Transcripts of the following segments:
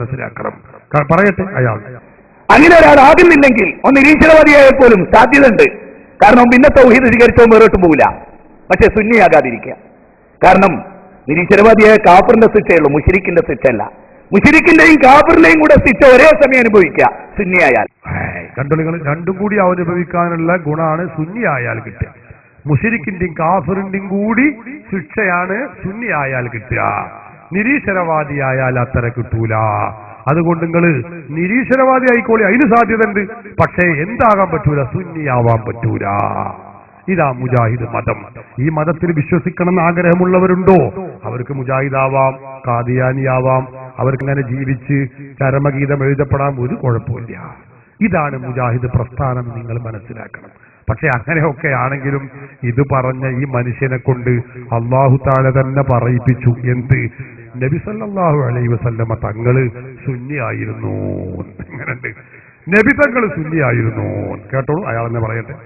മനസ്സിലാക്കണം. പറയട്ടെ, അയാൾ അങ്ങനെ ഒരാൾ ആകുന്നില്ലെങ്കിൽ ഒന്ന് നിരീശ്വരവാദിയായാൽ പോലും സാധ്യതയുണ്ട്. കാരണം പിന്നെ തൗഹീദ് സ്വീകരിച്ചോ വേറോട്ട് പോകില്ല. പക്ഷെ സുന്നിയാകാതിരിക്കുക. കാരണം നിരീശ്വരവാദിയായ കാഫറിന്റെ ശിക്ഷയുള്ളൂ, മുശ്രിക്കിന്റെ ശിക്ഷയല്ല. മുശ്രിക്കിന്റെയും കാഫറിന്റെയും കൂടെ ശിക്ഷ ഒരേ സമയം അനുഭവിക്കുക സുന്നിയായാൽ. കണ്ടുകൾ രണ്ടും കൂടി അനുഭവിക്കാനുള്ള ഗുണമാണ് സുന്നിയായാൽ കിട്ടുക. മുശ്രിക്കിന്റെയും കാഫറിന്റെയും കൂടി ശിക്ഷയാണ് സുന്നിയായാൽ കിട്ടുക. നിരീശ്വരവാദിയായാൽ അത്ര കിട്ടൂല. അതുകൊണ്ട് നിങ്ങൾ നിരീശ്വരവാദി ആയിക്കോളി, അതിന് സാധ്യത ഉണ്ട്. പക്ഷേ എന്താകാൻ പറ്റൂല, സുന്നിയാവാൻ പറ്റൂല. ഇതാ മുജാഹിദ് മതം. ഈ മതത്തിൽ വിശ്വസിക്കണമെന്ന് ആഗ്രഹമുള്ളവരുണ്ടോ? അവർക്ക് മുജാഹിദാവാം, ഖാദിയാനിയാവാം, അവർക്ക് ഇങ്ങനെ ജീവിച്ച് ചരമഗീതം എഴുതപ്പെടാൻ ഒരു കുഴപ്പമില്ല. ഇതാണ് മുജാഹിദ് പ്രസ്ഥാനം, നിങ്ങൾ മനസ്സിലാക്കണം. പക്ഷെ അങ്ങനെയൊക്കെ ആണെങ്കിലും ഇത് പറഞ്ഞ ഈ മനുഷ്യനെ കൊണ്ട് അല്ലാഹു തആല തന്നെ പറയിപ്പിച്ചു. എന്ത്? നബി സല്ലല്ലാഹു അലൈഹി വസല്ലമ തങ്ങള് സുന്നിയായിരുന്നു. എങ്ങനെയുണ്ട്? നബി തങ്ങള് സുന്നിയായിരുന്നു. കേട്ടോളൂ, അയാളെന്നെ പറയട്ടെ.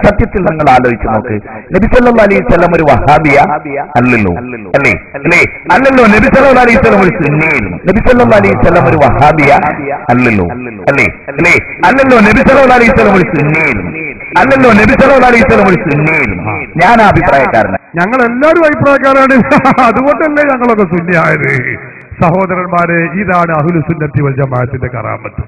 സത്യത്തിൽ നിങ്ങൾ ആലോചിച്ച് നോക്ക്, നബി സല്ലല്ലാഹു അലൈഹി വസല്ലം ഒരു വഹാബിയ അല്ലല്ലോ, അല്ലേ? അല്ലല്ലോ. നബി സല്ലല്ലാഹു അലൈഹി വസല്ലം ഒരു സുന്നിയായിരുന്നു. നബി സല്ലല്ലാഹു അലൈഹി വസല്ലം ഒരു വഹാബിയ അല്ലല്ലോ, അല്ലേ? അല്ലല്ലോ. നബി സല്ലല്ലാഹു അലൈഹി വസല്ലം ഒരു സുന്നിയായിരുന്നു. അല്ലല്ലോ. നബി സല്ലല്ലാഹു അലൈഹി വസല്ലം ഒരു സുന്നിയായിരുന്നു. ഞാൻ അഭിപ്രായക്കാരനാണ്. ഞങ്ങൾ എല്ലാവരും അഭിപ്രായക്കാരാണ്. അതുകൊണ്ടല്ലേ ഞങ്ങളൊക്കെ സുന്നിയായത്. സഹോദരന്മാരെ, ഇതാണ് അഹ്ലുസുന്നത്തി വൽ ജമാഅത്തിന്റെ കറാമത്ത്.